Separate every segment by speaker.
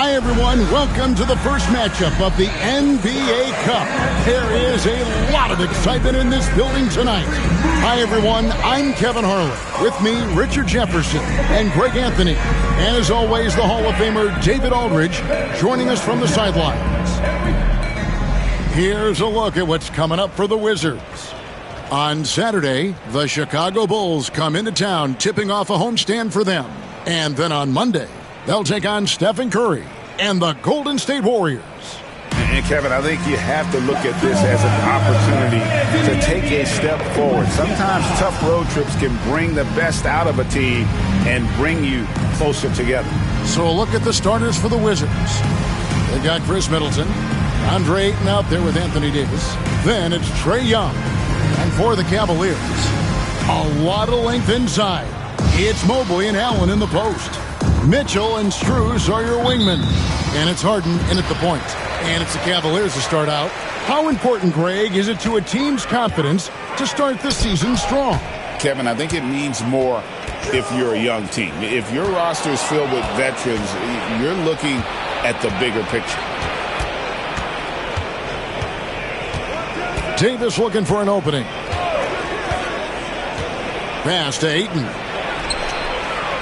Speaker 1: Hi, everyone. Welcome to the first matchup of the NBA Cup. There is a lot of excitement in this building tonight. Hi, everyone. I'm Kevin Harlan. With me, Richard Jefferson and Greg Anthony. And as always, the Hall of Famer David Aldridge joining us from the sidelines. Here's a look at what's coming up for the Wizards. On Saturday, the Chicago Bulls come into town, tipping off a homestand for them. And then on Monday, they'll take on Stephen Curry and the Golden State Warriors.
Speaker 2: And Kevin, I think you have to look at this as an opportunity to take a step forward. Sometimes tough road trips can bring the best out of a team and bring you closer together.
Speaker 1: So a look at the starters for the Wizards. They've got Chris Middleton, Andre Ayton out there with Anthony Davis. Then it's Trae Young. And for the Cavaliers, a lot of length inside. It's Mobley and Allen in the post. Mitchell and Strus are your wingmen. And it's Harden in at the point. And it's the Cavaliers to start out. How important, Greg, is it to a team's confidence to start the season strong?
Speaker 2: Kevin, I think it means more if you're a young team. If your roster is filled with veterans, you're looking at the bigger picture.
Speaker 1: Davis looking for an opening. Pass to Ayton.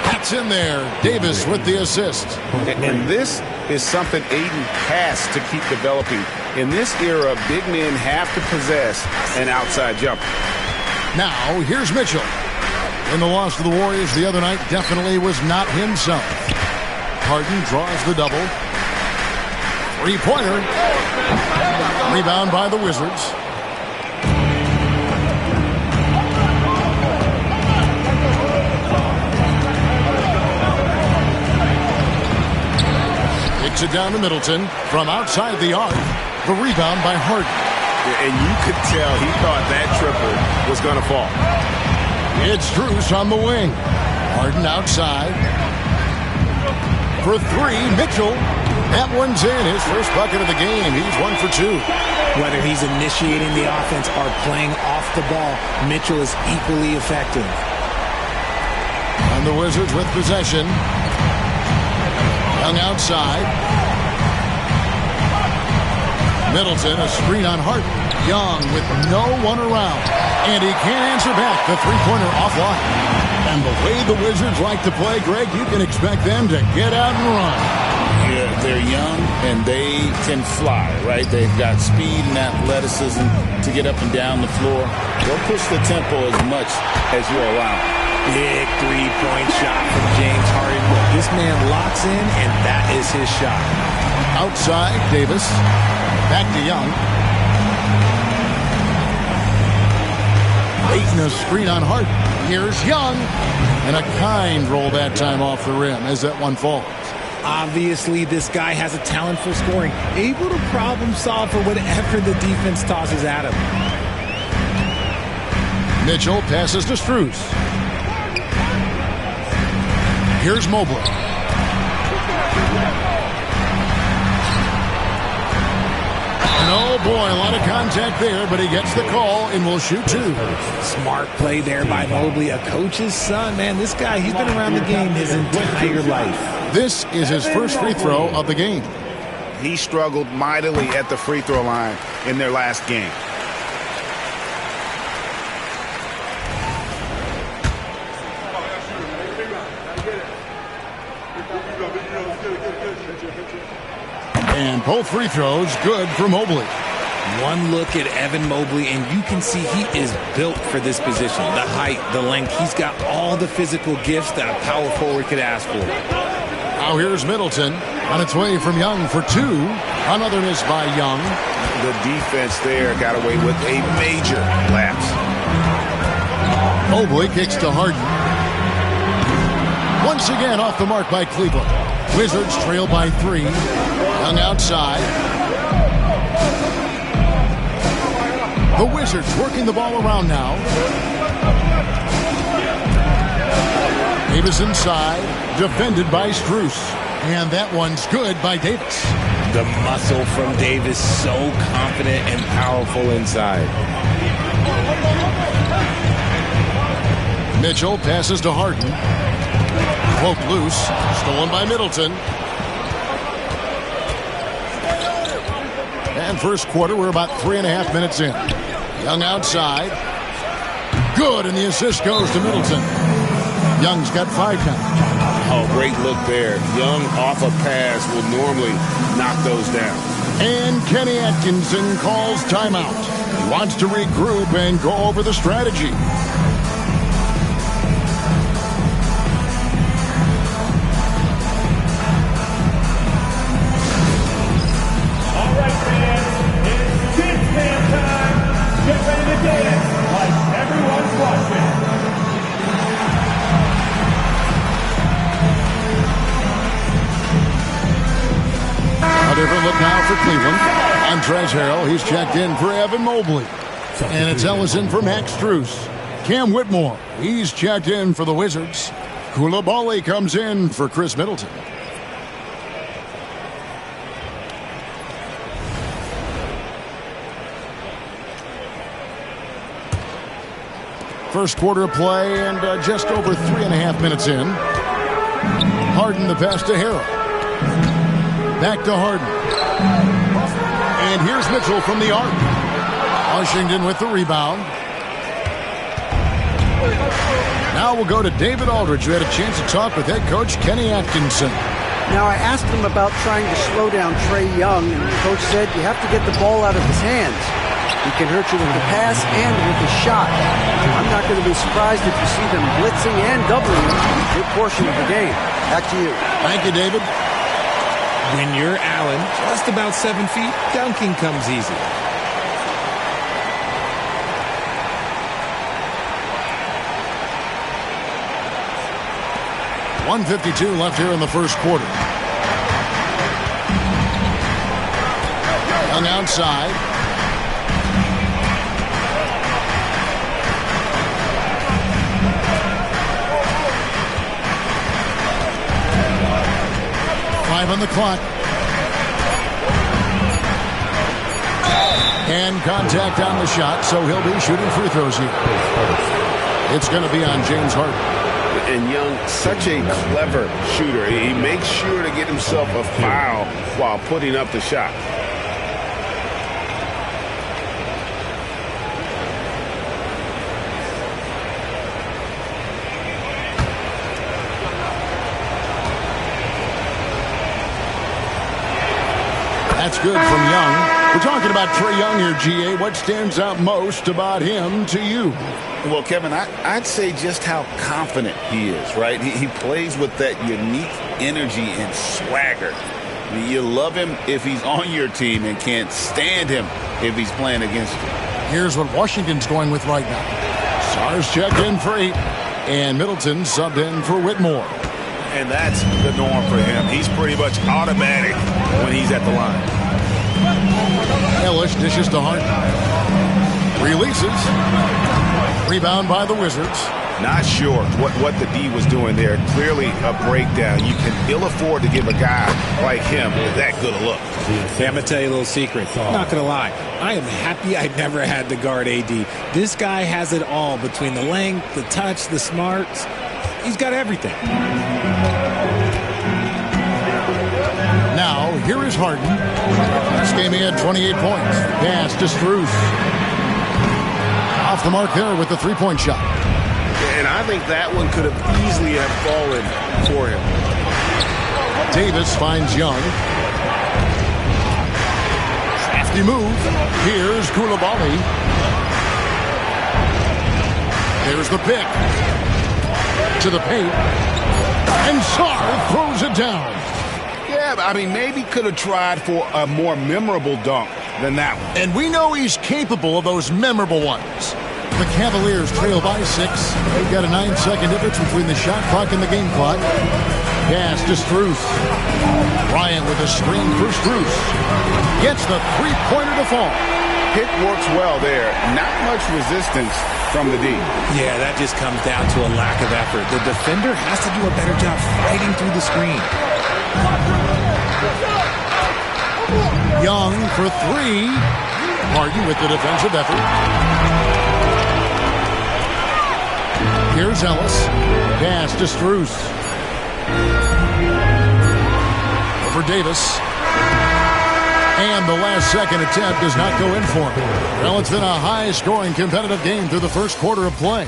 Speaker 1: That's in there. Davis with the assist.
Speaker 2: And this is something Ayton has to keep developing. In this era, big men have to possess an outside jumper.
Speaker 1: Now, here's Mitchell. In the loss to the Warriors the other night, definitely was not himself. Harden draws the double. Three-pointer. Rebound by the Wizards. It down to Middleton from outside the arc. The rebound by Harden.
Speaker 2: And you could tell he thought that triple was going to fall.
Speaker 1: It's Strus on the wing. Harden outside. For three, Mitchell. That one's in. His first bucket of the game. He's 1 for 2.
Speaker 3: Whether he's initiating the offense or playing off the ball, Mitchell is equally effective.
Speaker 1: And the Wizards with possession. Young outside. Middleton, a screen on Harden. Young with no one around. And he can't answer back. The three-pointer offline. And the way the Wizards like to play, Greg, you can expect them to get out and run.
Speaker 2: Yeah, they're young and they can fly, right? They've got speed and athleticism to get up and down the floor. They'll push the tempo as much as you allow.
Speaker 3: Big three-point shot from James Harden. Look, this man locks in, and that is his shot.
Speaker 1: Outside, Davis. Back to Young. Ayton, a screen on Harden. Here's Young. And a kind roll that time off the rim as that one falls.
Speaker 3: Obviously, this guy has a talent for scoring. Able to problem solve for whatever the defense tosses at him.
Speaker 1: Mitchell passes to Strus. Here's Mobley. And oh boy, a lot of contact there, but he gets the call and will shoot two.
Speaker 3: Smart play there by Mobley, a coach's son. Man, this guy, he's been around the game his entire life.
Speaker 1: This is his first free throw of the game.
Speaker 2: He struggled mightily at the free throw line in their last game.
Speaker 1: And both free throws good for Mobley.
Speaker 3: One look at Evan Mobley, and you can see he is built for this position. The height, the length, he's got all the physical gifts that a power forward could ask for.
Speaker 1: Now here's Middleton on its way from Young for two. Another miss by Young.
Speaker 2: The defense there got away with a major lapse.
Speaker 1: Mobley kicks to Harden. Once again off the mark by Cleveland. Wizards trail by 3. Young outside. The Wizards working the ball around now. Davis inside, defended by Strus. And that one's good by Davis.
Speaker 3: The muscle from Davis, so confident and powerful inside.
Speaker 1: Mitchell passes to Harden. Cloak loose, stolen by Middleton. And first quarter, we're about 3.5 minutes in. Young outside. Good, and the assist goes to Middleton. Young's got 5 now.
Speaker 2: Oh, great look there. Young off a pass will normally knock those down.
Speaker 1: And Kenny Atkinson calls timeout. He wants to regroup and go over the strategy.
Speaker 4: All right, fans, it's dance man time. Get ready to dance like everyone's watching.
Speaker 1: A different look now for Cleveland. Montrezl Harrell, he's checked in for Evan Mobley. And it's Ellison for Max Strus. Cam Whitmore, he's checked in for the Wizards. Coulibaly comes in for Chris Middleton. First quarter of play and just over 3.5 minutes in. Harden the pass to Harrell. Back to Harden. And here's Mitchell from the arc. Washington with the rebound. Now we'll go to David Aldridge, who had a chance to talk with head coach Kenny Atkinson.
Speaker 5: Now, I asked him about trying to slow down Trae Young, and the coach said you have to get the ball out of his hands. He can hurt you with the pass and with the shot. I'm not going to be surprised if you see them blitzing and doubling him a good portion of the game. Back to you.
Speaker 1: Thank you, David.
Speaker 3: When you're Allen, just about 7 feet, dunking comes easy.
Speaker 1: .152 left here in the first quarter. Young outside. Five on the clock. And contact on the shot, so he'll be shooting free throws here. It's going to be on James Harden.
Speaker 2: And Young, such a clever shooter. He makes sure to get himself a foul while putting up the shot.
Speaker 1: That's good from Young. We're talking about Trae Young here, GA. What stands out most about him to you?
Speaker 2: Well, Kevin, I'd say just how confident he is, right? He plays with that unique energy and swagger. I mean, you love him if he's on your team and can't stand him if he's playing against you.
Speaker 1: Here's what Washington's going with right now. Stars checked in for 8, and Middleton subbed in for Whitmore.
Speaker 2: And that's the norm for him. He's pretty much automatic when he's at the line.
Speaker 1: Ellis dishes to Harden. Releases. Rebound by the Wizards.
Speaker 2: Not sure what the D was doing there. Clearly a breakdown. You can ill afford to give a guy like him that good a look.
Speaker 3: Yeah, I'm going to tell you a little secret. I'm not going to lie. I am happy I never had to guard AD. This guy has it all between the length, the touch, the smarts. He's got everything.
Speaker 1: Now, here is Harden. This game he had 28 points. Pass to Strus. Off the mark there with the three-point shot.
Speaker 2: And I think that one could have easily have fallen for him.
Speaker 1: Davis finds Young. Crafty move. Here's Coulibaly. There's the pick. To the paint. And Sarr throws it down.
Speaker 2: Yeah, I mean, maybe could have tried for a more memorable dunk than that one.
Speaker 1: And we know he's capable of those memorable ones. The Cavaliers trail by 6. They've got a 9-second difference between the shot clock and the game clock. Pass to Strus. Bryant with a screen for Strus. Gets the three-pointer to fall.
Speaker 2: Pick works well there. Not much resistance from the D.
Speaker 3: Yeah, that just comes down to a lack of effort. The defender has to do a better job fighting through the screen.
Speaker 1: Young for 3. Harden with the defensive effort. Here's Ellis. Pass to Strus. Over Davis. And the last second attempt does not go in for him. Well, it's been a high-scoring competitive game through the first quarter of play.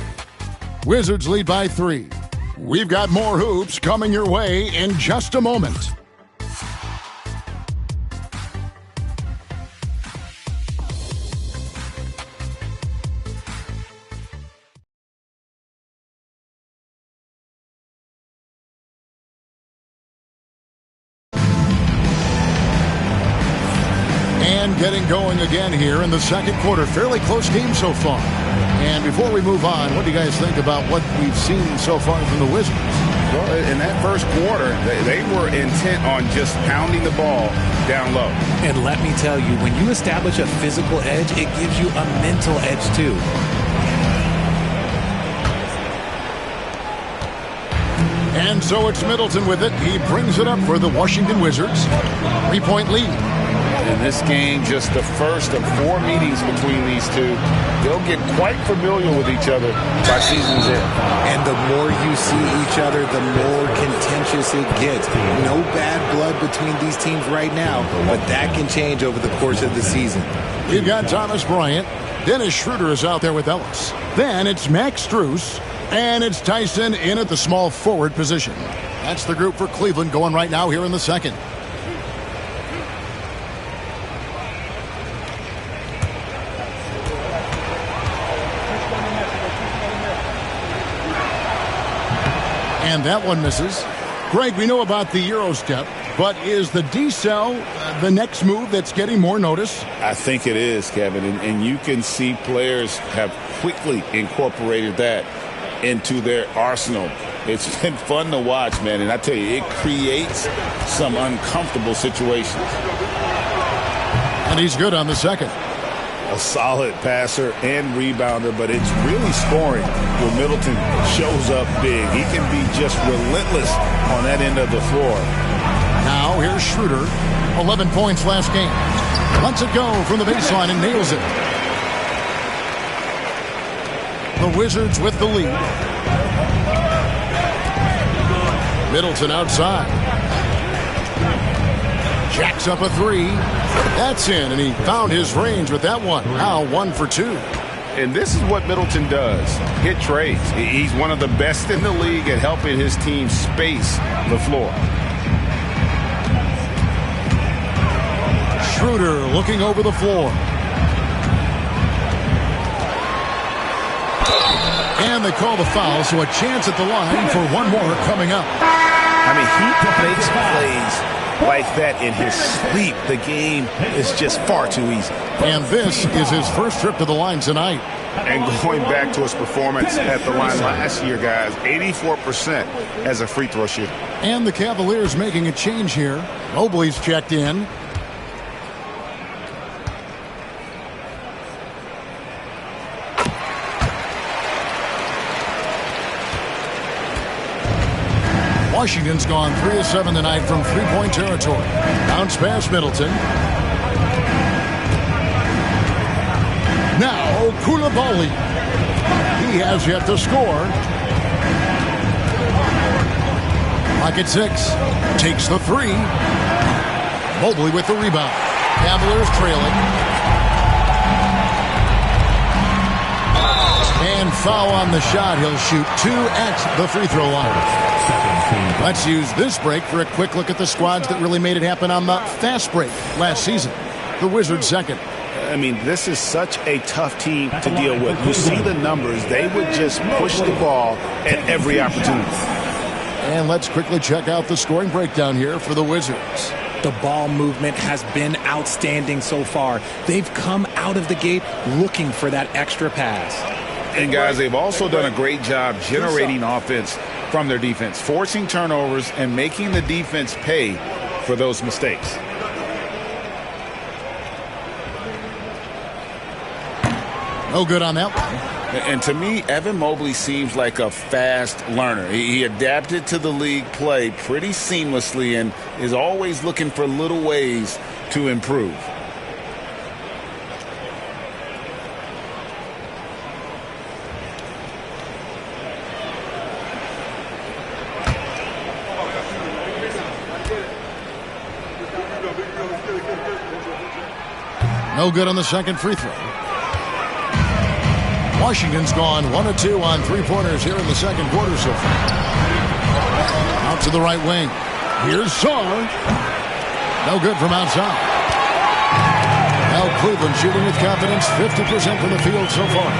Speaker 1: Wizards lead by 3. We've got more hoops coming your way in just a moment. Getting going again here in the second quarter. Fairly close game so far. And before we move on, what do you guys think about what we've seen so far from the Wizards?
Speaker 2: Well, in that first quarter, they were intent on just pounding the ball down low.
Speaker 3: And let me tell you, when you establish a physical edge, it gives you a mental edge too.
Speaker 1: And so it's Middleton with it. He brings it up for the Washington Wizards. 3-point lead.
Speaker 2: In this game, just the first of 4 meetings between these two. They'll get quite familiar with each other by season's end.
Speaker 3: And the more you see each other, the more contentious it gets. No bad blood between these teams right now, but that can change over the course of the season.
Speaker 1: We've got Thomas Bryant. Dennis Schroeder is out there with Ellis. Then it's Max Strus. And it's Tyson in at the small forward position. That's the group for Cleveland going right now here in the second. And that one misses. Greg, we know about the Euro step, but is the decel the next move that's getting more notice?
Speaker 2: I think it is, Kevin, and you can see players have quickly incorporated that into their arsenal. It's been fun to watch, man, and I tell you, it creates some uncomfortable situations.
Speaker 1: And he's good on the second.
Speaker 2: A solid passer and rebounder, but it's really scoring when Middleton shows up big. He can be just relentless on that end of the floor.
Speaker 1: Now here's Schroeder. 11 points last game. Lets it go from the baseline and nails it. The Wizards with the lead. Middleton outside. Jacks up a 3. That's in, and he found his range with that one. Now 1 for 2.
Speaker 2: And this is what Middleton does. Hit trades. He's one of the best in the league at helping his team space the floor.
Speaker 1: Schroeder looking over the floor. And they call the foul, so a chance at the line for one more coming up.
Speaker 2: I mean, he makes plays like that in his sleep. The game is just far too easy.
Speaker 1: And this is his first trip to the line tonight.
Speaker 2: And going back to his performance at the line last year, guys, 84% as a free throw shooter.
Speaker 1: And the Cavaliers making a change here. Mobley's checked in. Washington's gone 3 of 7 tonight from three-point territory. Bounce pass Middleton. Now Koulibaly. He has yet to score. Pocket 6. Takes the 3. Mobley with the rebound. Cavaliers trailing. And foul on the shot. He'll shoot 2 at the free throw line. Let's use this break for a quick look at the squads that really made it happen on the fast break last season. The Wizards second.
Speaker 2: I mean, this is such a tough team to deal with. You see the numbers. They would just push the ball at every opportunity.
Speaker 1: And let's quickly check out the scoring breakdown here for the Wizards.
Speaker 3: The ball movement has been outstanding so far. They've come out of the gate looking for that extra pass.
Speaker 2: And, guys, they've also done a great job generating offense from their defense, forcing turnovers and making the defense pay for those mistakes.
Speaker 1: No good on that one.
Speaker 2: And to me, Evan Mobley seems like a fast learner. He adapted to the league play pretty seamlessly and is always looking for little ways to improve.
Speaker 1: No good on the second free throw. Washington's gone 1 of 2 on three-pointers here in the second quarter so far. Out to the right wing. Here's Sarr. No good from outside. Now Cleveland shooting with confidence, 50% from the field so far.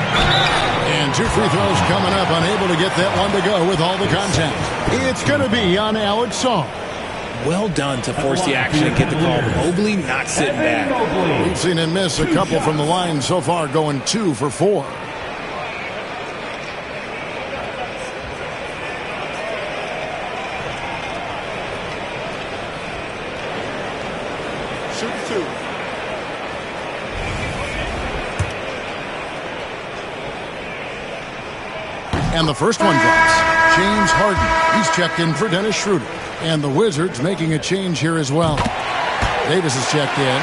Speaker 1: And 2 free throws coming up, unable to get that one to go with all the contact. It's going to be on Alex Sarr.
Speaker 3: Well done to force the action and get the call. Mobley not sitting back.
Speaker 1: We've seen him miss a couple from the line so far, going 2 for 4. And the first one drops. James Harden. He's checked in for Dennis Schroeder. And the Wizards making a change here as well. Davis is checked in.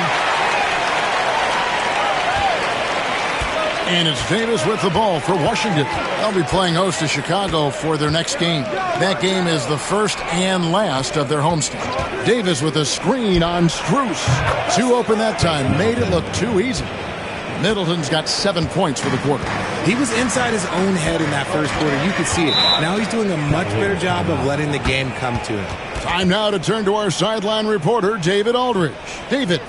Speaker 1: And it's Davis with the ball for Washington. They'll be playing host to Chicago for their next game. That game is the first and last of their homestand. Davis with a screen on Strus. 2 open that time. Made it look too easy. Middleton's got 7 points for the quarter.
Speaker 3: He was inside his own head in that first quarter. You could see it. Now he's doing a much better job of letting the game come to him.
Speaker 1: Time now to turn to our sideline reporter, David Aldridge. David.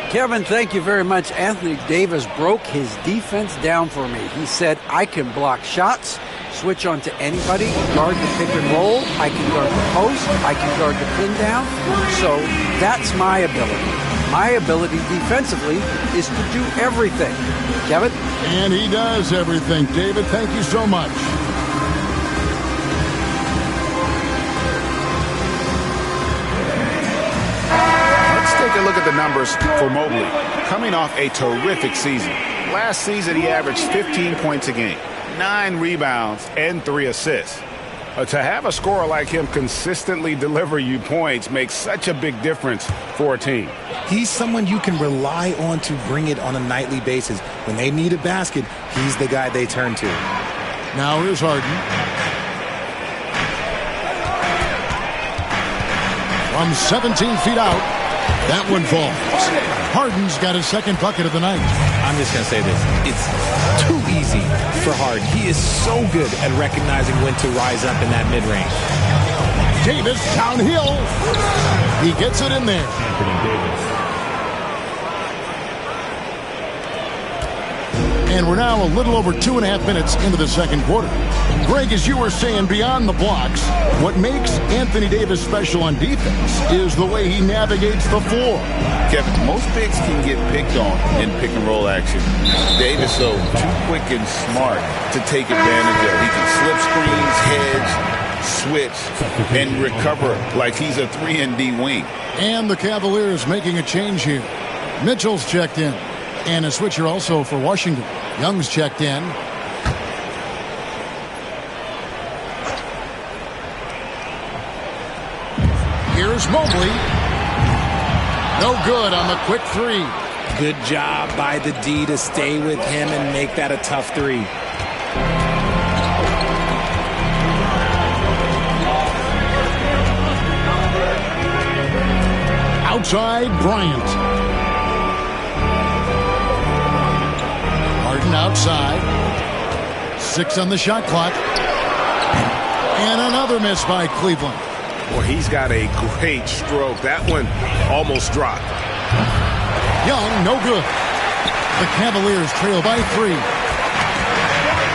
Speaker 5: Kevin, thank you very much. Anthony Davis broke his defense down for me. He said, I can block shots, switch on to anybody, guard the pick and roll, I can guard the post, I can guard the pin down. So that's my ability. My ability defensively is to do everything. Kevin?
Speaker 1: And he does everything. David, thank you so much.
Speaker 2: Let's take a look at the numbers for Mobley. Coming off a terrific season. Last season, he averaged 15 points a game, 9 rebounds, and 3 assists. To have a scorer like him consistently deliver you points makes such a big difference for a team.
Speaker 3: He's someone you can rely on to bring it on a nightly basis. When they need a basket, he's the guy they turn to.
Speaker 1: Now here's Harden. From 17 feet out, that one falls. Harden's got his second bucket of the night.
Speaker 3: I'm just going to say this. It's too easy for Harden. He is so good at recognizing when to rise up in that mid-range.
Speaker 1: Davis downhill. He gets it in there.
Speaker 4: Anthony Davis.
Speaker 1: And we're now a little over 2.5 minutes into the second quarter. Greg, as you were saying, beyond the blocks, what makes Anthony Davis special on defense is the way he navigates the floor.
Speaker 2: Kevin, most bigs can get picked on in pick-and-roll action. Davis, though, too quick and smart to take advantage of. He can slip screens, hedge, switch, and recover like he's a 3-and-D wing.
Speaker 1: And the Cavaliers making a change here. Mitchell's checked in. And a switcher also for Washington. Young's checked in. Here's Mobley. No good on the quick 3.
Speaker 3: Good job by the D to stay with him and make that a tough 3.
Speaker 1: Outside, Bryant. Harden outside. 6 on the shot clock. And another miss by Cleveland.
Speaker 2: Well, he's got a great stroke. That one almost dropped.
Speaker 1: Young, no good. The Cavaliers trail by 3.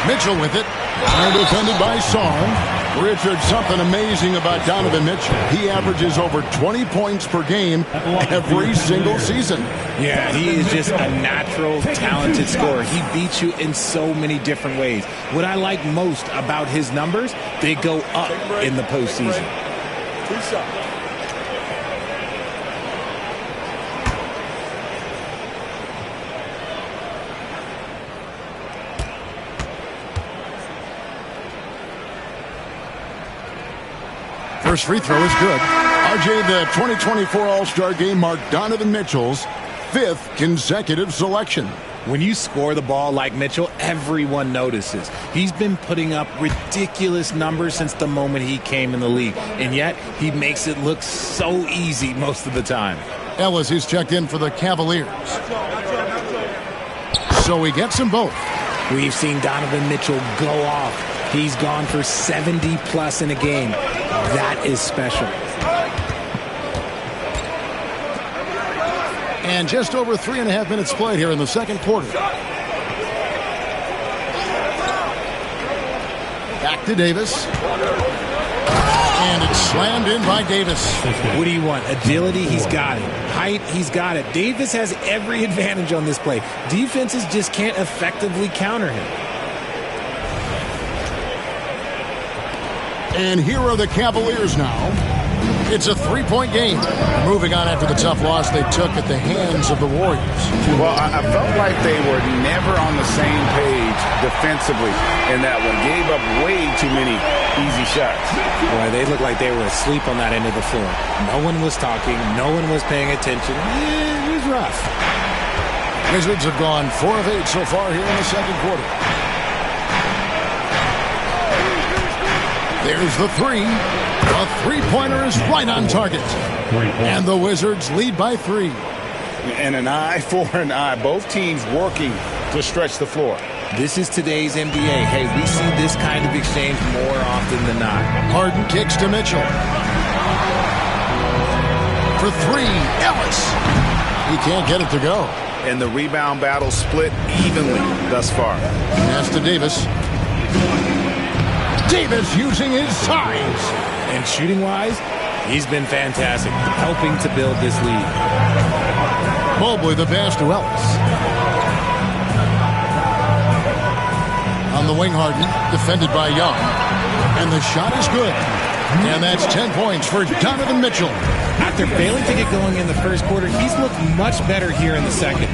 Speaker 1: Mitchell with it. And defended by Sarr. Richard, something amazing about Donovan Mitchell. He averages over 20 points per game every single season.
Speaker 3: Yeah, he is just a natural, talented scorer. He beats you in so many different ways. What I like most about his numbers, they go up in the postseason.
Speaker 1: First free throw is good. RJ, the 2024 All-Star Game marked Donovan Mitchell's 5th consecutive selection.
Speaker 3: When you score the ball like Mitchell, everyone notices. He's been putting up ridiculous numbers since the moment he came in the league, and yet he makes it look so easy most of the time.
Speaker 1: Ellis is checked in for the Cavaliers. So he gets them both.
Speaker 3: We've seen Donovan Mitchell go off. He's gone for 70+ in a game. That is special.
Speaker 1: And just over 3.5 minutes played here in the second quarter. Back to Davis. And it's slammed in by Davis.
Speaker 3: What do you want? Agility? He's got it. Height? He's got it. Davis has every advantage on this play. Defenses just can't effectively counter him.
Speaker 1: And here are the Cavaliers now. It's a 3-point game. Moving on after the tough loss they took at the hands of the Warriors.
Speaker 2: Well, I felt like they were never on the same page defensively in that one. Gave up way too many easy shots.
Speaker 3: Boy, they looked like they were asleep on that end of the floor. No one was talking. No one was paying attention. It was rough.
Speaker 1: Wizards have gone 4 of 8 so far here in the second quarter. There's the three. The three-pointer is right on target. And the Wizards lead by 3.
Speaker 2: And an eye for an eye. Both teams working to stretch the floor.
Speaker 3: This is today's NBA. Hey, we see this kind of exchange more often than not.
Speaker 1: Harden kicks to Mitchell. For 3, Ellis. He can't get it to go.
Speaker 2: And the rebound battle split evenly thus far.
Speaker 1: Pass to Davis. Davis using his size.
Speaker 3: And shooting-wise, he's been fantastic, helping to build this lead.
Speaker 1: Mobley the pass to Ellis. On the wing, Harden, defended by Young. And the shot is good. And that's 10 points for Donovan Mitchell.
Speaker 3: After failing to get going in the first quarter, he's looked much better here in the second.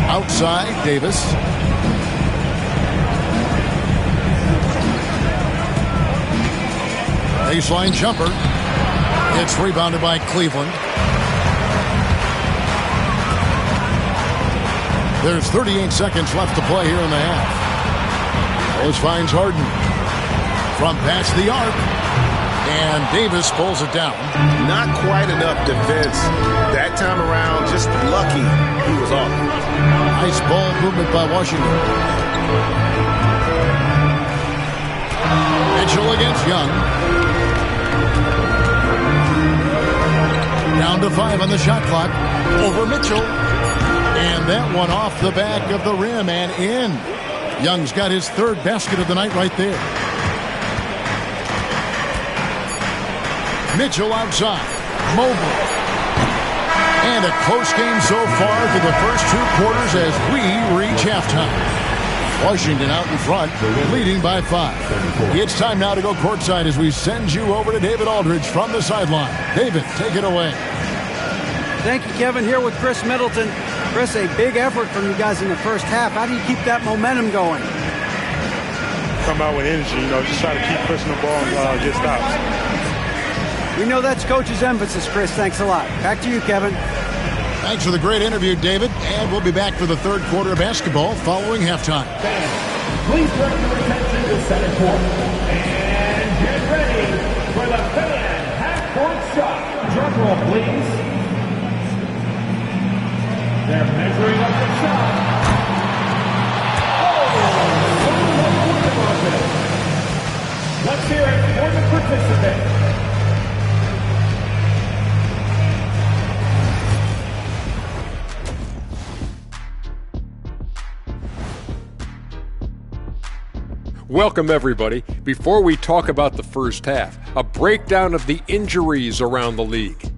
Speaker 1: Outside, Davis. Baseline jumper. It's rebounded by Cleveland. There's 38 seconds left to play here in the half. Ellis finds Harden. From past the arc. And Davis pulls it down.
Speaker 2: Not quite enough defense that time around. Just lucky he was off.
Speaker 1: Nice ball movement by Washington. Mitchell against Young. Down to 5 on the shot clock. Over Mitchell. And that one off the back of the rim and in. Young's got his 3rd basket of the night right there. Mitchell outside. Mobley. And a close game so far through the first 2 quarters as we reach halftime. Washington out in front, leading by 5. It's time now to go courtside as we send you over to David Aldridge from the sideline. David, take it away.
Speaker 5: Thank you, Kevin. Here with Chris Middleton. Chris, a big effort from you guys in the first half. How do you keep that momentum going?
Speaker 6: Come out with energy, just try to keep pushing the ball and get stops.
Speaker 5: We know that's Coach's emphasis, Chris. Thanks a lot. Back to you, Kevin.
Speaker 1: Thanks for the great interview, David. And we'll be back for the 3rd quarter of basketball following halftime.
Speaker 4: Please turn your attention to center court. And get ready for the fan half-court shot. Drum roll, please. They're measuring up the shot. Oh! Let's hear it for the participant.
Speaker 7: Welcome, everybody. Before we talk about the first half, a breakdown of the injuries around the league.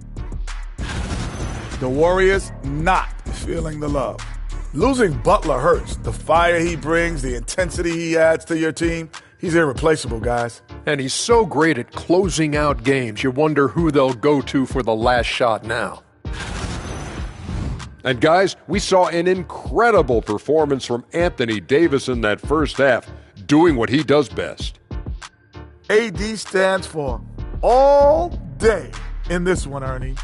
Speaker 8: The Warriors not feeling the love. Losing Butler hurts. The fire he brings, the intensity he adds to your team, he's irreplaceable, guys.
Speaker 7: And he's so great at closing out games, you wonder who they'll go to for the last shot now. And guys, we saw an incredible performance from Anthony Davis in that first half, doing what he does best.
Speaker 8: AD stands for all day in this one, Ernie.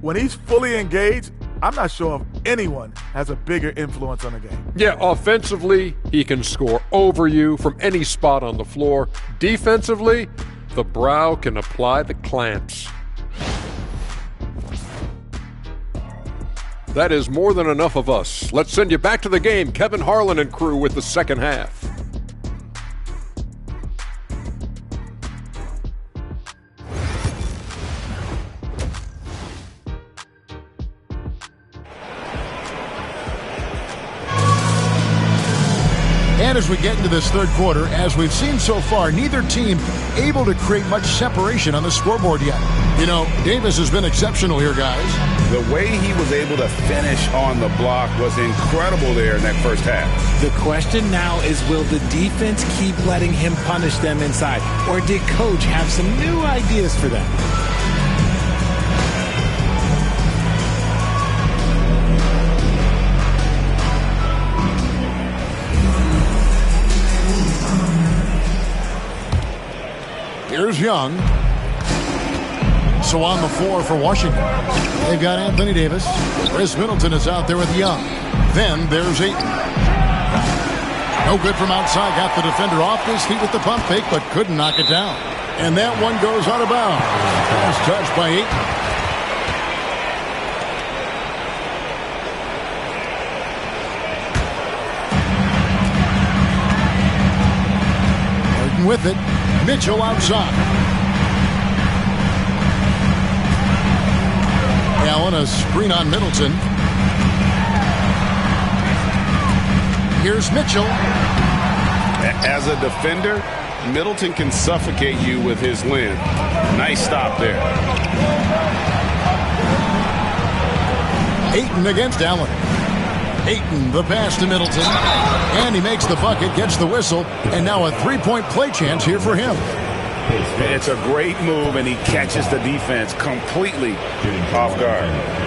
Speaker 8: When he's fully engaged, I'm not sure if anyone has a bigger influence on the game.
Speaker 7: Yeah, offensively, he can score over you from any spot on the floor. Defensively, the brow can apply the clamps. That is more than enough of us. Let's send you back to the game. Kevin Harlan and crew with the second half.
Speaker 1: And as we get into this third quarter, as we've seen so far, neither team able to create much separation on the scoreboard yet. You know, Davis has been exceptional here, guys.
Speaker 2: The way he was able to finish on the block was incredible there in that first half.
Speaker 3: The question now is, will the defense keep letting him punish them inside? Or did Coach have some new ideas for them?
Speaker 1: Here's Young. So on the floor for Washington, they've got Anthony Davis. Chris Middleton is out there with Young. Then there's Ayton. No good from outside. Got the defender off his feet with the pump fake, but couldn't knock it down. And that one goes out of bounds. Pass touched by Ayton. Ayton with it. Mitchell outside. Allen, a screen on Middleton. Here's Mitchell.
Speaker 2: As a defender, Middleton can suffocate you with his length. Nice stop there.
Speaker 1: Ayton against Allen. Ayton, the pass to Middleton. And he makes the bucket, gets the whistle, and now a three-point play chance here for him.
Speaker 2: It's a great move, and he catches the defense completely off guard.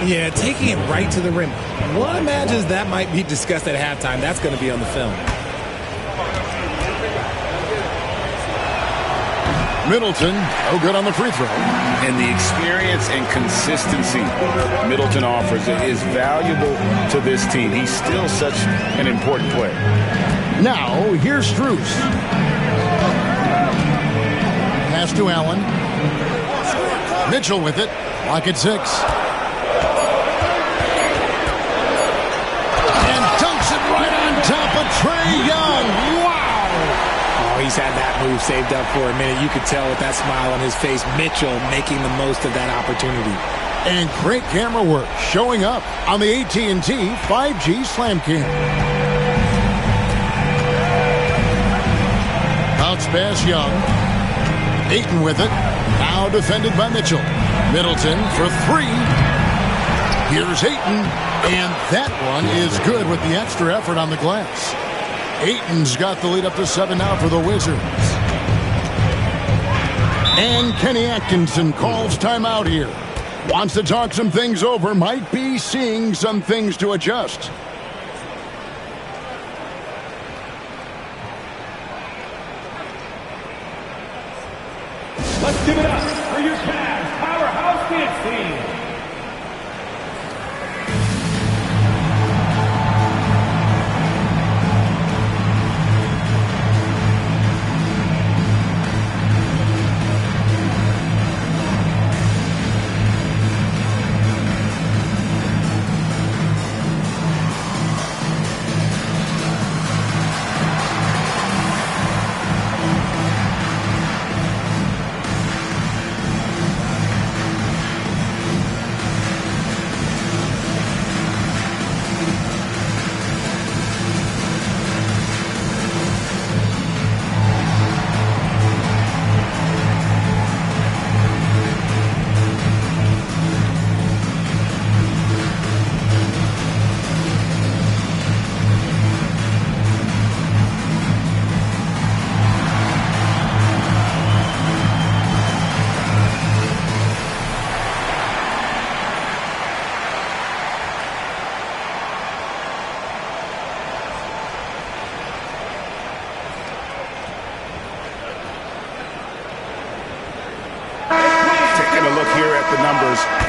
Speaker 3: Yeah, taking it right to the rim. One imagines that might be discussed at halftime. That's going to be on the film.
Speaker 1: Middleton, no good on the free throw.
Speaker 2: And the experience and consistency Middleton offers is valuable to this team. He's still such an important player.
Speaker 1: Now, here's Strus. Pass to Allen. Mitchell with it. Lock at 6. And dunks it right on top of Trae Young. Wow!
Speaker 3: Oh, he's had that move saved up for a minute. You could tell with that smile on his face, Mitchell making the most of that opportunity.
Speaker 1: And great camera work showing up on the AT&T 5G Slam Cam. Bounce pass Young. Ayton with it. Now defended by Mitchell. Middleton for 3. Here's Ayton. And that one is good with the extra effort on the glass. Ayton's got the lead up to 7 now for the Wizards. And Kenny Atkinson calls timeout here. Wants to talk some things over. Might be seeing some things to adjust.
Speaker 4: Let's give it up for your Cavs powerhouse dance team.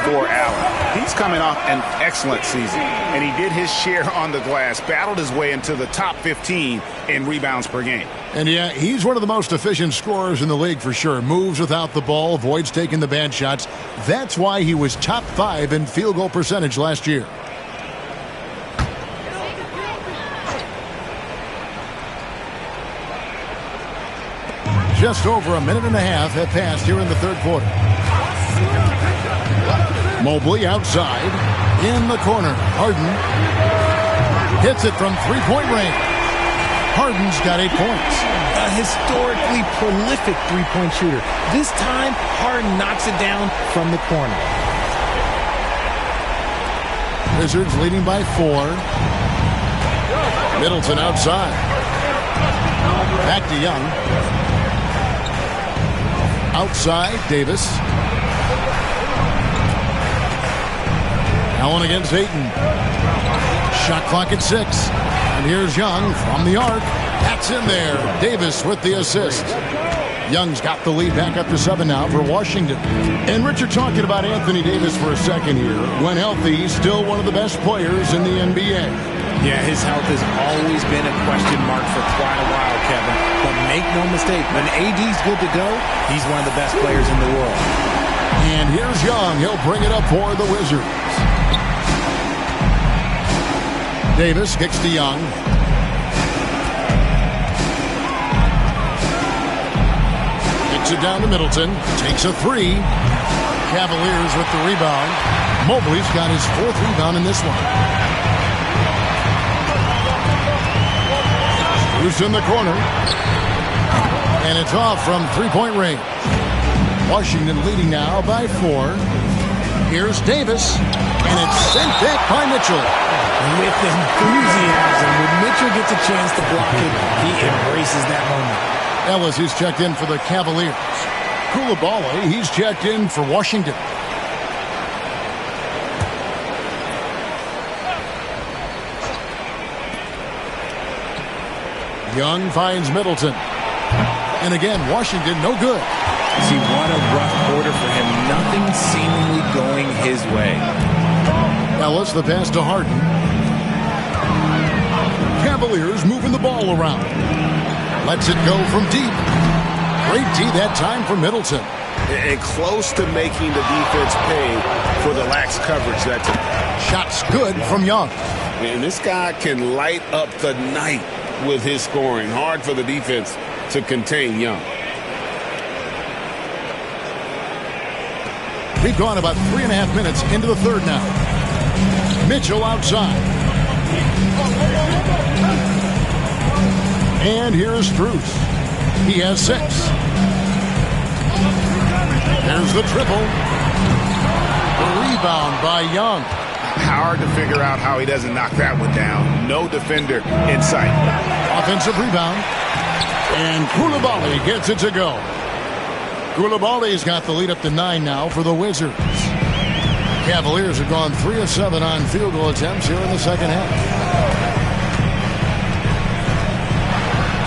Speaker 2: For Allen. He's coming off an excellent season, and he did his share on the glass, battled his way into the top 15 in rebounds per game.
Speaker 1: And yeah, he's one of the most efficient scorers in the league for sure. Moves without the ball, avoids taking the bad shots. That's why he was top 5 in field goal percentage last year. Just over a minute and a half have passed here in the third quarter. Mobley outside. In the corner. Harden hits it from three-point range. Harden's got 8 points.
Speaker 3: A historically prolific three-point shooter. This time, Harden knocks it down from the corner.
Speaker 1: Wizards leading by 4. Middleton outside. Back to Young. Outside, Davis. Allen against Ayton. Shot clock at 6. And here's Young from the arc. That's in there. Davis with the assist. Young's got the lead back up to 7 now for Washington. And Richard, talking about Anthony Davis for a second here. When healthy, he's still one of the best players in the NBA.
Speaker 3: Yeah, his health has always been a question mark for quite a while, Kevin. But make no mistake, when AD's good to go, he's one of the best players in the world.
Speaker 1: And here's Young. He'll bring it up for the Wizards. Davis kicks to Young. Kicks it down to Middleton. Takes a 3. Cavaliers with the rebound. Mobley's got his 4th rebound in this one. Bruce in the corner. And it's off from three-point range. Washington leading now by 4. Here's Davis. And it's sent back by Mitchell.
Speaker 3: With enthusiasm, when Mitchell gets a chance to block it, he embraces that moment.
Speaker 1: Ellis, he's checked in for the Cavaliers. Koulibaly, he's checked in for Washington. Young finds Middleton. And again, Washington no good.
Speaker 3: See, what a rough quarter for him. Nothing seemingly going his way.
Speaker 1: Ellis, the pass to Harden. Cavaliers moving the ball around. Lets it go from deep. Great D that time for Middleton.
Speaker 2: And close to making the defense pay for the lax coverage that time.
Speaker 1: Shots good from Young.
Speaker 2: And this guy can light up the night with his scoring. Hard for the defense to contain Young.
Speaker 1: We've gone about 3.5 minutes into the third now. Mitchell outside. And here's Strus. He has 6. There's the triple. The rebound by Young.
Speaker 2: Hard to figure out how he doesn't knock that one down. No defender in sight.
Speaker 1: Offensive rebound. And Koulibaly gets it to go. Koulibaly's got the lead up to 9 now for the Wizards. Cavaliers have gone 3 of 7 on field goal attempts here in the second half.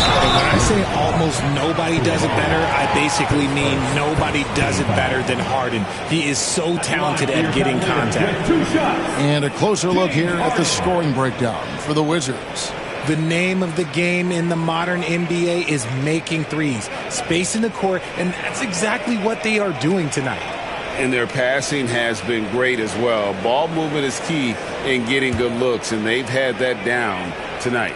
Speaker 3: And when I say almost nobody does it better, I basically mean nobody does it better than Harden. He is so talented at getting contact.
Speaker 1: And a closer look here at the scoring breakdown for the Wizards.
Speaker 3: The name of the game in the modern NBA is making threes. Space in the court, and that's exactly what they are doing tonight.
Speaker 2: And their passing has been great as well. Ball movement is key in getting good looks, and they've had that down tonight.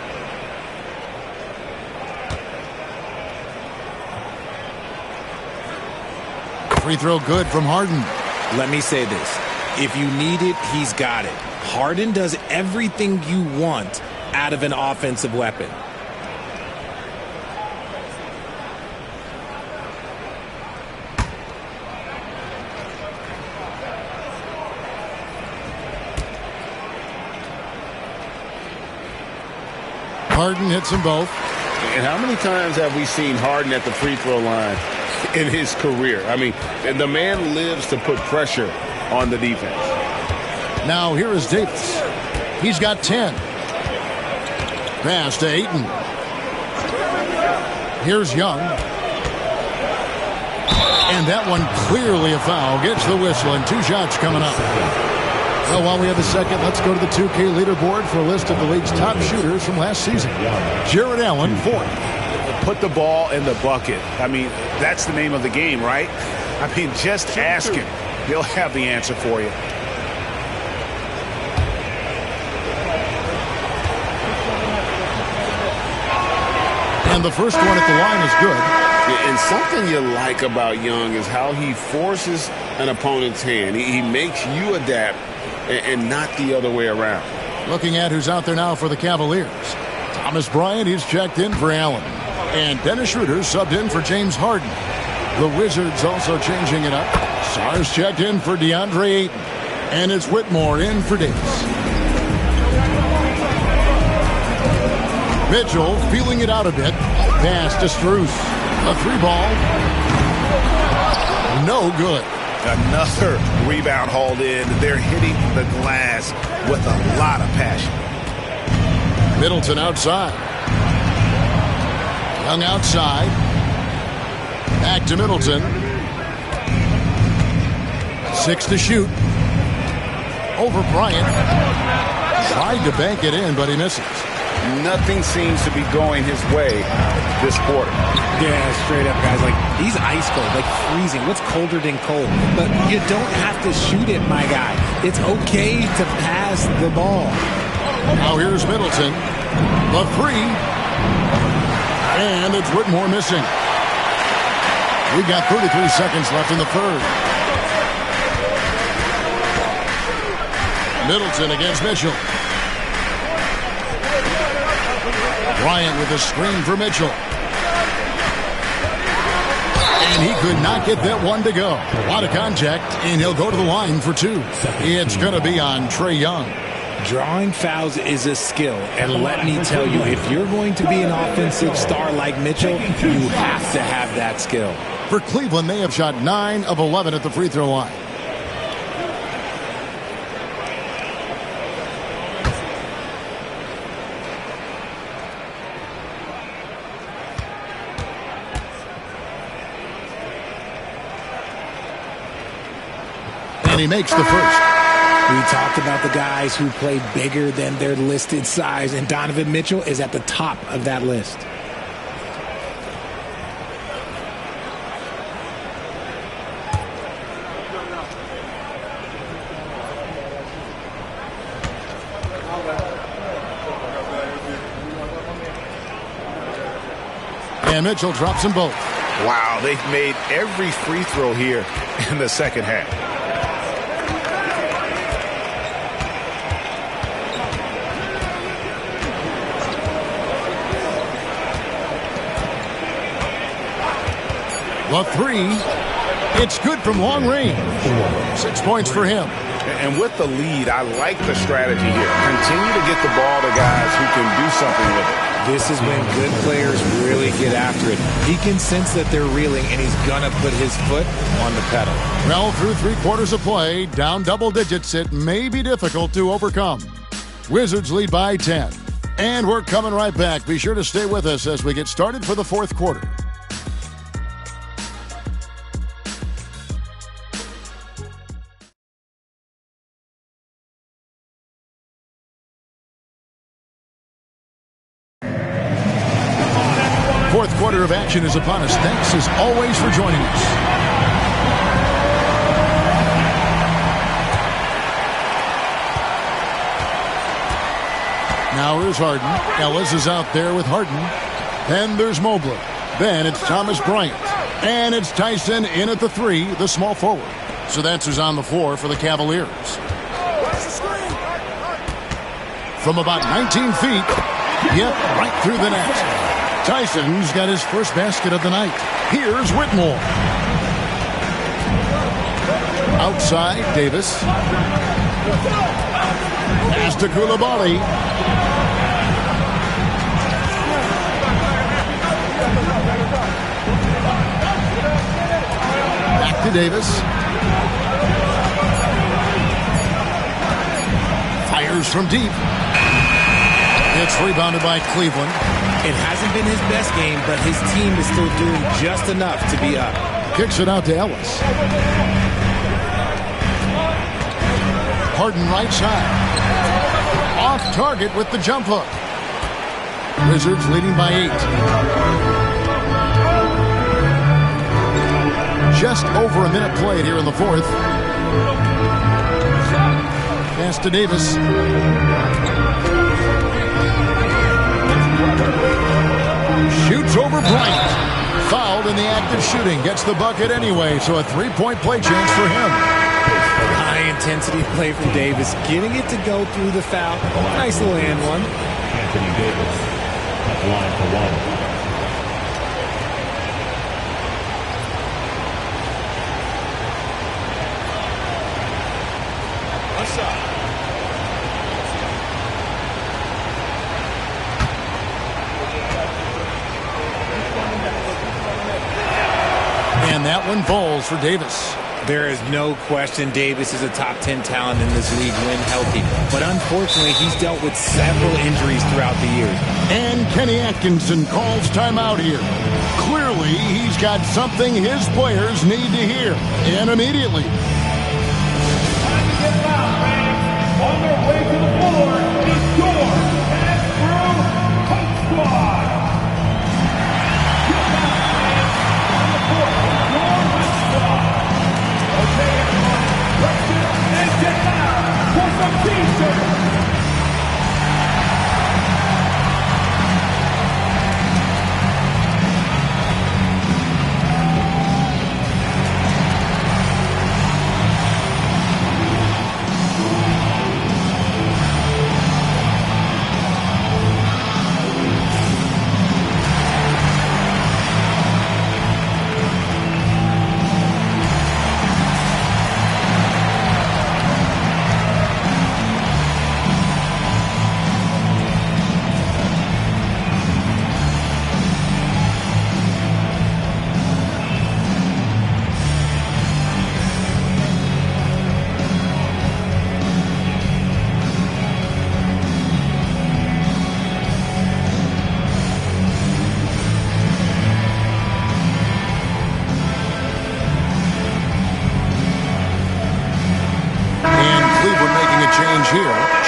Speaker 1: Free throw good from Harden.
Speaker 3: Let me say this. If you need it, he's got it. Harden does everything you want out of an offensive weapon.
Speaker 1: Harden hits them both.
Speaker 2: And how many times have we seen Harden at the free throw line in his career? I mean, the man lives to put pressure on the defense.
Speaker 1: Now here is Davis. He's got 10. Pass to Ayton. Here's Young. And that one clearly a foul. Gets the whistle, and 2 shots coming up. Well, while we have a second, let's go to the 2K leaderboard for a list of the league's top shooters from last season. Jared Allen, 4th.
Speaker 2: Put the ball in the bucket. I mean, that's the name of the game, right? I mean, just ask him. He'll have the answer for you.
Speaker 1: And the first one at the line is good.
Speaker 2: And something you like about Young is how he forces an opponent's hand. He makes you adapt and not the other way around.
Speaker 1: Looking at who's out there now for the Cavaliers. Thomas Bryant, he's checked in for Allen. And Dennis Schroeder subbed in for James Harden. The Wizards also changing it up. Sarge checked in for DeAndre Ayton. And it's Whitmore in for Davis. Mitchell feeling it out a bit. Pass to Strus. A 3-ball. No good.
Speaker 2: Another rebound hauled in. They're hitting the glass with a lot of passion.
Speaker 1: Middleton outside. Young outside. Back to Middleton. 6 to shoot. Over Bryant. Tried to bank it in, but he misses.
Speaker 2: Nothing seems to be going his way this quarter.
Speaker 3: Yeah, straight up, guys. Like, he's ice cold, like freezing. What's colder than cold? But you don't have to shoot it, my guy. It's okay to pass the ball.
Speaker 1: Now here's Middleton. The 3. And it's Whitmore missing. We got 33 seconds left in the third. Middleton against Mitchell. Bryant with a screen for Mitchell. And he could not get that one to go. A lot of contact, and he'll go to the line for 2. It's going to be on Trae Young.
Speaker 3: Drawing fouls is a skill, and let me tell you, if you're going to be an offensive star like Mitchell, you have to have that skill.
Speaker 1: For Cleveland, they have shot 9 of 11 at the free throw line. And he makes the first.
Speaker 3: We talked about the guys who play bigger than their listed size, and Donovan Mitchell is at the top of that list.
Speaker 1: And Mitchell drops them both.
Speaker 2: Wow, they've made every free throw here in the second half.
Speaker 1: The 3. It's good from long range. 6 points for him.
Speaker 2: And with the lead, I like the strategy here. Continue to get the ball to guys who can do something with it.
Speaker 3: This is when good players really get after it. He can sense that they're reeling, and he's going to put his foot on the pedal.
Speaker 1: Well, through 3 quarters of play, down double digits, it may be difficult to overcome. Wizards lead by 10. And we're coming right back. Be sure to stay with us as we get started for the fourth quarter. Fourth quarter of action is upon us. Thanks as always for joining us. Now here's Harden. Ellis is out there with Harden. Then there's Mobley. Then it's Thomas Bryant. And it's Tyson in at the 3, the small forward. So that's who's on the floor for the Cavaliers. From about 19 feet, yep, right through the net. Tyson's got his first basket of the night. Here's Whitmore. Outside, Davis. Pass to Coulibaly. Back to Davis. Fires from deep. It's rebounded by Cleveland.
Speaker 3: It hasn't been his best game, but his team is still doing just enough to be up.
Speaker 1: Kicks it out to Ellis. Harden right side. Off target with the jump hook. Wizards leading by 8. Just over a minute played here in the fourth. Pass to Davis. Shoots over Bryant. Fouled field in the act of shooting. Gets the bucket anyway, so a three-point play chance for him.
Speaker 3: High-intensity play from Davis, getting it to go through the foul. Nice little and one.
Speaker 4: Anthony Davis at the line for one.
Speaker 1: And that one falls for Davis.
Speaker 3: There is no question Davis is a top 10 talent in this league when healthy. But unfortunately, he's dealt with several injuries throughout the years.
Speaker 1: And Kenny Atkinson calls timeout here. Clearly, he's got something his players need to hear. And immediately.
Speaker 4: Time to get out, fans. On their way to the floor is your Pass Through Coach Squad. Get out, fans. On the court is your Coach Squad. Okay, everyone, let's get and get down for some T-shirts.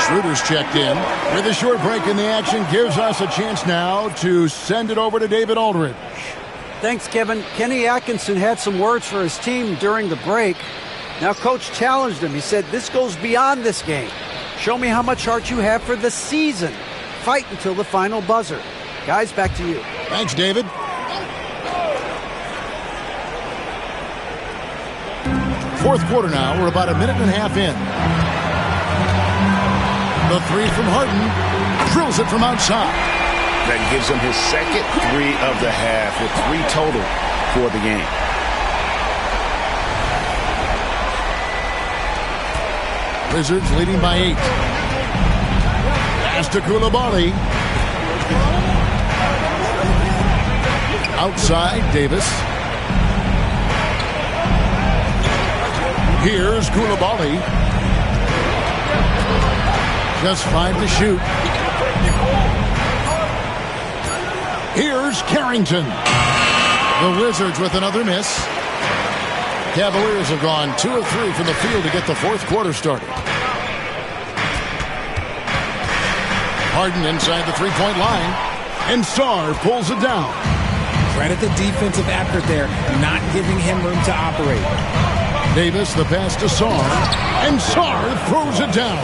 Speaker 1: Schroeder's checked in. With a short break in the action, gives us a chance now to send it over to David Aldridge.
Speaker 5: Thanks, Kevin. Kenny Atkinson had some words for his team during the break. Now, Coach challenged him. He said, this goes beyond this game. Show me how much heart you have for the season. Fight until the final buzzer. Guys, back to you.
Speaker 1: Thanks, David. Fourth quarter now. We're about a minute and a half in. The three from Harden. Drills it from outside.
Speaker 2: That gives him his second three of the half with 3 total for the game.
Speaker 1: Wizards leading by 8. Pass to Coulibaly. Outside, Davis. Here's Coulibaly. Just 5 to shoot. Here's Carrington. The Wizards with another miss. Cavaliers have gone 2 of 3 from the field to get the fourth quarter started. Harden inside the three-point line. And Sarr pulls it down.
Speaker 3: Credit the defensive effort there, not giving him room to operate.
Speaker 1: Davis, the pass to Sarr. And Sarr throws it down.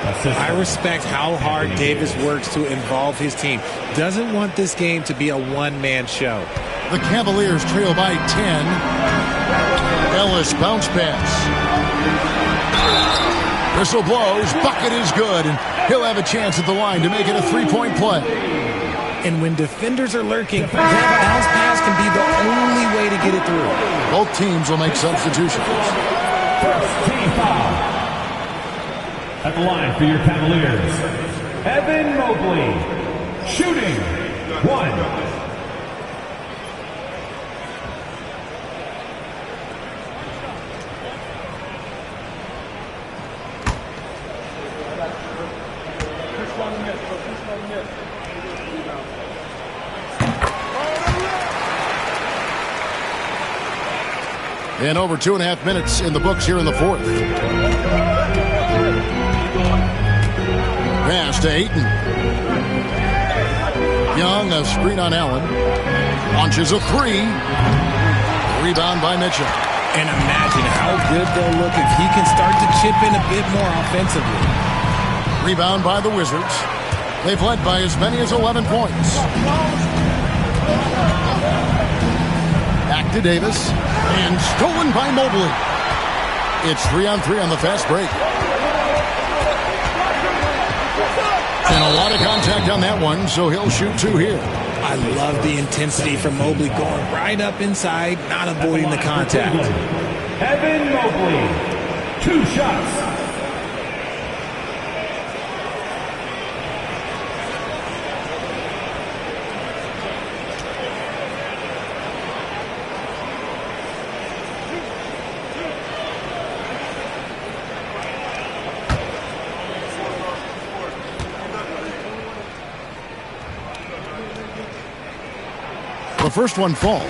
Speaker 3: I respect how hard Davis works to involve his team. Doesn't want this game to be a one-man show.
Speaker 1: The Cavaliers trail by 10. Ellis bounce pass. Whistle blows. Bucket is good. And he'll have a chance at the line to make it a three-point play.
Speaker 3: And when defenders are lurking, that bounce pass can be the only way to get it through.
Speaker 1: Both teams will make substitutions.
Speaker 4: First team foul. At the line for your Cavaliers, Evan Mobley, shooting 1.
Speaker 1: And over 2.5 minutes in the books here in the fourth. Pass to Ayton. Young, a screen on Allen. Launches a 3. Rebound by Mitchell.
Speaker 3: And imagine how good they'll look if he can start to chip in a bit more offensively.
Speaker 1: Rebound by the Wizards. They've led by as many as 11 points. Back to Davis. And stolen by Mobley. It's 3-on-3 on the fast break. And a lot of contact on that one, so he'll shoot 2 here.
Speaker 3: I love the intensity from Mobley going right up inside, not avoiding the contact.
Speaker 4: Evan Mobley, 2 shots.
Speaker 1: The first one falls.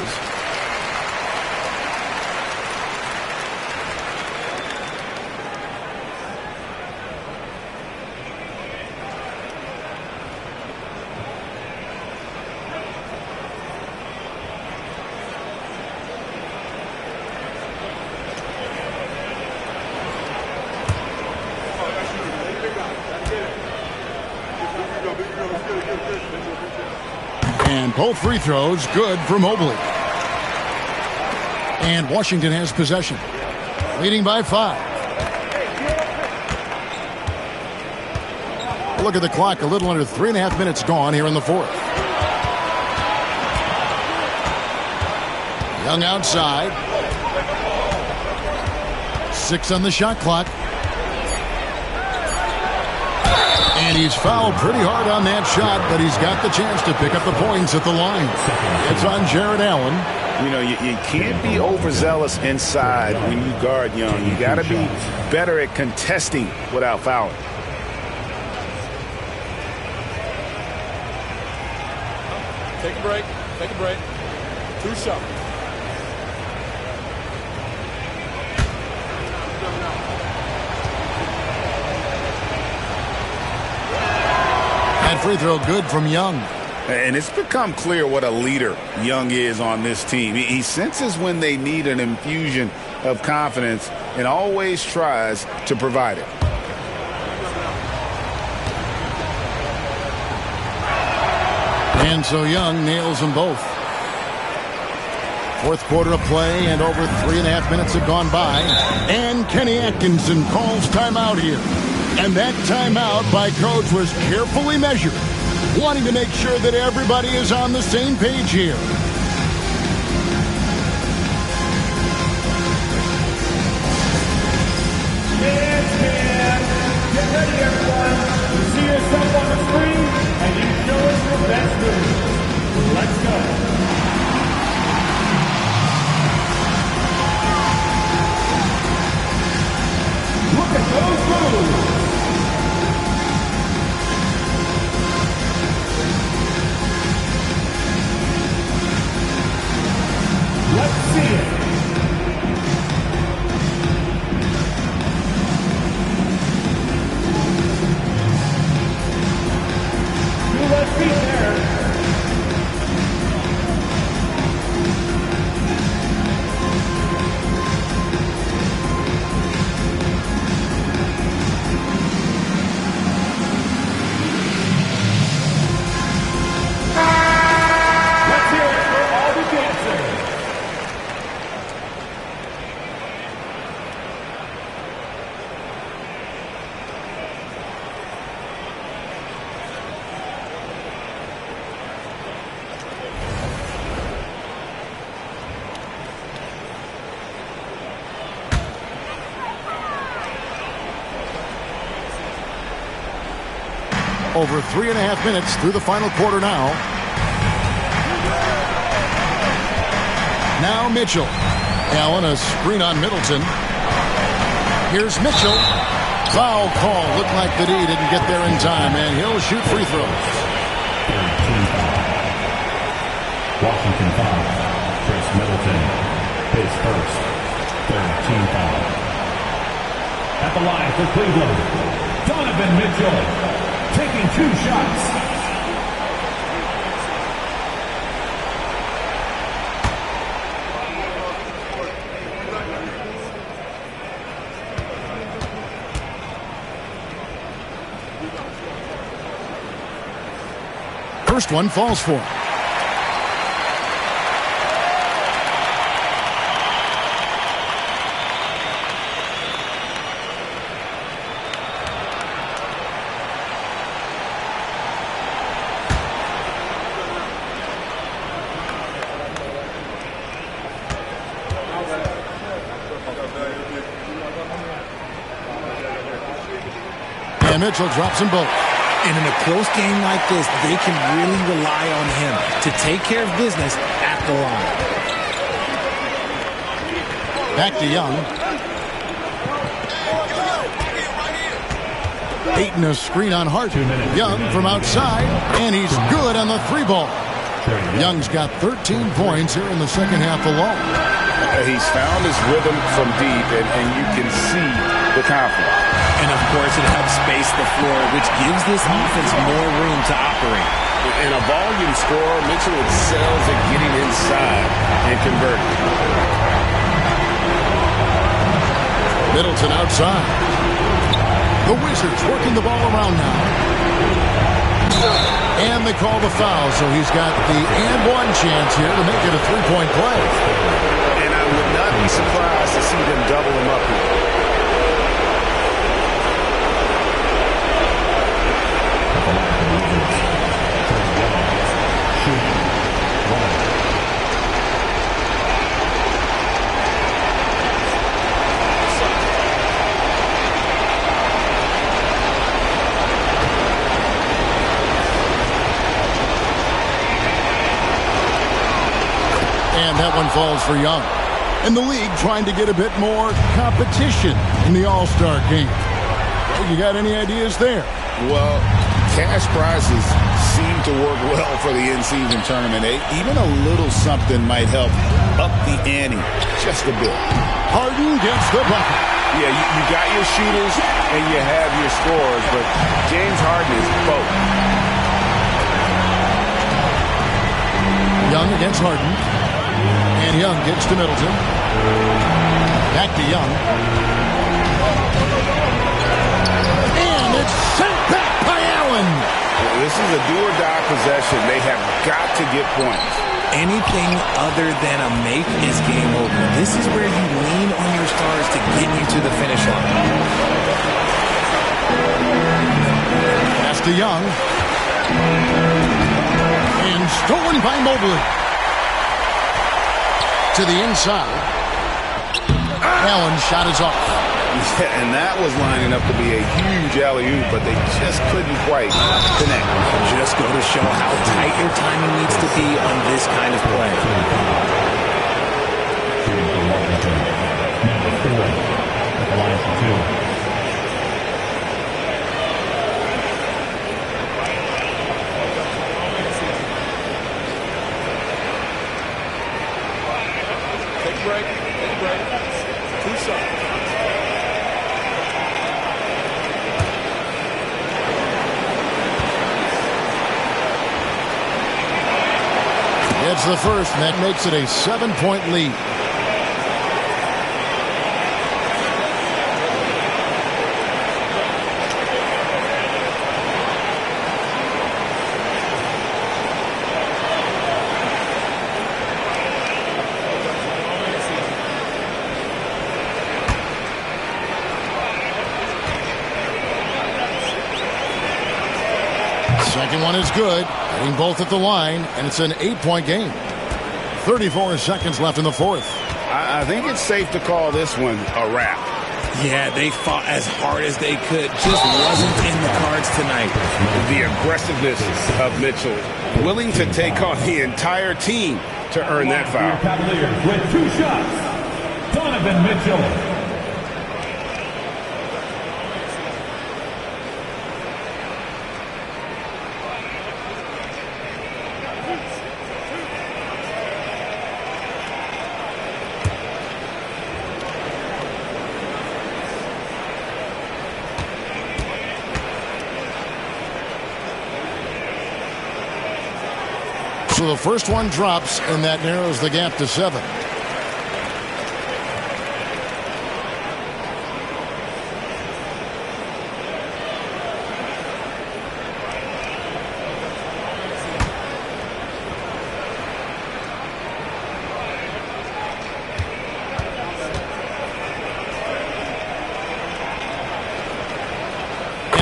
Speaker 1: And both free throws good for Mobley. And Washington has possession, leading by 5. Look at the clock, a little under 3.5 minutes gone here in the 4th. Young outside. 6 on the shot clock. And he's fouled pretty hard on that shot, but he's got the chance to pick up the points at the line. It's on Jared Allen.
Speaker 2: You know, you can't be overzealous inside when you guard Young. You got to be better at contesting without fouling.
Speaker 6: Take a break. Take a break. 2 shots.
Speaker 1: That free throw good from Young.
Speaker 2: And it's become clear what a leader Young is on this team. He senses when they need an infusion of confidence and always tries to provide it.
Speaker 1: And so Young nails them both. 4th quarter of play, and over 3.5 minutes have gone by. And Kenny Atkinson calls timeout here. And that timeout by Coach was carefully measured, wanting to make sure that everybody is on the same page here.
Speaker 4: Get ready, everyone. You see yourself on the screen, and you show us your best move. Let's go. Look at those moves. Let's see it. Let's be there. Let's hear it for all the dancers.
Speaker 1: Over 3.5 minutes through the final quarter now. Now Mitchell. Allen, a screen on Middleton. Here's Mitchell. Foul call. Looked like that he didn't get there in time, and he'll shoot free throws.
Speaker 9: Washington foul. Chris Middleton, his first. 13 foul. At the line for Cleveland, Donovan Mitchell. Taking 2 shots.
Speaker 1: First one falls for him. And Mitchell drops them both.
Speaker 3: And in a close game like this, they can really rely on him to take care of business at the line.
Speaker 1: Back to Young. Aiton a screen on Hart. Young from outside, and he's good on the 3-ball. Young's got 13 points here in the second half alone.
Speaker 2: He's found his rhythm from deep, and you can see the confidence.
Speaker 3: And, of course, it helps space the floor, which gives this offense more room to operate.
Speaker 2: And a volume scorer, Mitchell excels at getting inside and converting.
Speaker 1: Middleton outside. The Wizards working the ball around now. And they call the foul, so he's got the and-one chance here to make it a 3-point play.
Speaker 2: And I would not be surprised to see them double him up here.
Speaker 1: And that one falls for Young. And the league trying to get a bit more competition in the All-Star game. You got any ideas there?
Speaker 2: Well, cash prizes seem to work well for the in-season tournament. Even a little something might help up the ante just a bit.
Speaker 1: Harden gets the bucket.
Speaker 2: Yeah, you got your shooters and you have your scorers, but James Harden is both.
Speaker 1: Young against Harden. And Young gets to Middleton. Back to Young. And it's sent back by Allen.
Speaker 2: This is a do-or-die possession. They have got to get points.
Speaker 3: Anything other than a make is game over. This is where you lean on your stars to get you to the finish line.
Speaker 1: Pass to Young. And stolen by Mobley. To the inside. Allen's shot is off.
Speaker 2: Yeah, and that was lining up to be a huge alley-oop, but they just couldn't quite connect.
Speaker 3: Just go to show how tight your timing needs to be on this kind of play.
Speaker 9: Number 4 at the line for 2.
Speaker 6: Break. 2 shots.
Speaker 1: It's the first, and that makes it a 7-point lead. Second one is good. Hitting both at the line, and it's an 8-point game. 34 seconds left in the fourth.
Speaker 2: I think it's safe to call this one a wrap.
Speaker 3: Yeah, they fought as hard as they could. Just wasn't in the cards tonight.
Speaker 2: The aggressiveness of Mitchell, willing to take on the entire team to earn that foul.
Speaker 9: Cavaliers with 2 shots. Donovan Mitchell.
Speaker 1: So the first one drops, and that narrows the gap to 7.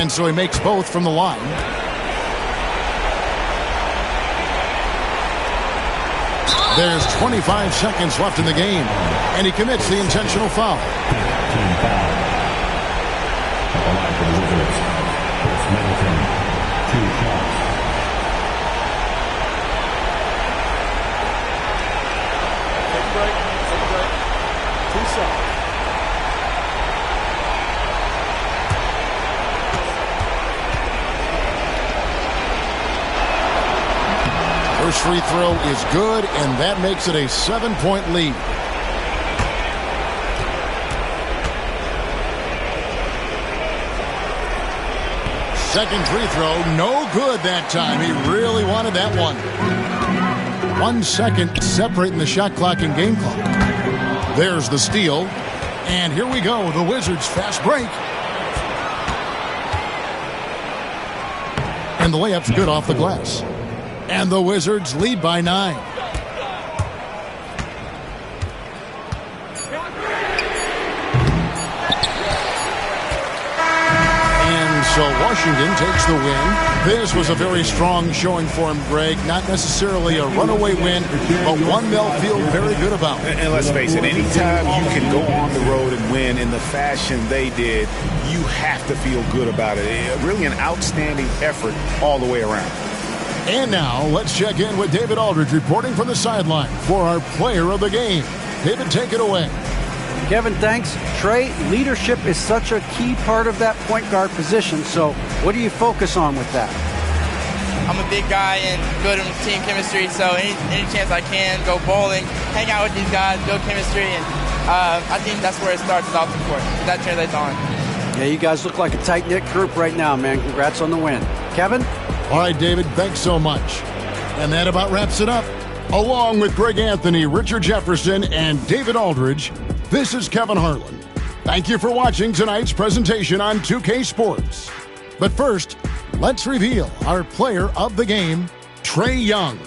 Speaker 1: And so he makes both from the line. There's 25 seconds left in the game, and he commits the intentional foul.
Speaker 9: Team foul. At the line for the Wizards. Middleton, 2 shots.
Speaker 1: Take a break. 2 shots. First free throw is good, and that makes it a 7-point lead. Second free throw, no good that time. He really wanted that one. 1 second separating the shot clock and game clock. There's the steal. And here we go, the Wizards fast break. And the layup's good off the glass. And the Wizards lead by 9. And so Washington takes the win. This was a very strong showing for him, Greg. Not necessarily a runaway win, but one they'll feel very good about.
Speaker 2: And let's face it, anytime you can go on the road and win in the fashion they did, you have to feel good about it. Really an outstanding effort all the way around.
Speaker 1: And now, let's check in with David Aldridge reporting from the sideline for our player of the game. David, take it away.
Speaker 5: Kevin, thanks. Trey, leadership is such a key part of that point guard position, so what do you focus on with that?
Speaker 10: I'm a big guy and good in team chemistry, so any chance I can, go bowling, hang out with these guys, build chemistry, and I think that's where it starts is off the court. That translates on.
Speaker 5: Yeah, you guys look like a tight-knit group right now, man. Congrats on the win. Kevin?
Speaker 1: All right, David, thanks so much. And that about wraps it up. Along with Greg Anthony, Richard Jefferson, and David Aldridge, this is Kevin Harlan. Thank you for watching tonight's presentation on 2K Sports. But first, let's reveal our player of the game, Trae Young.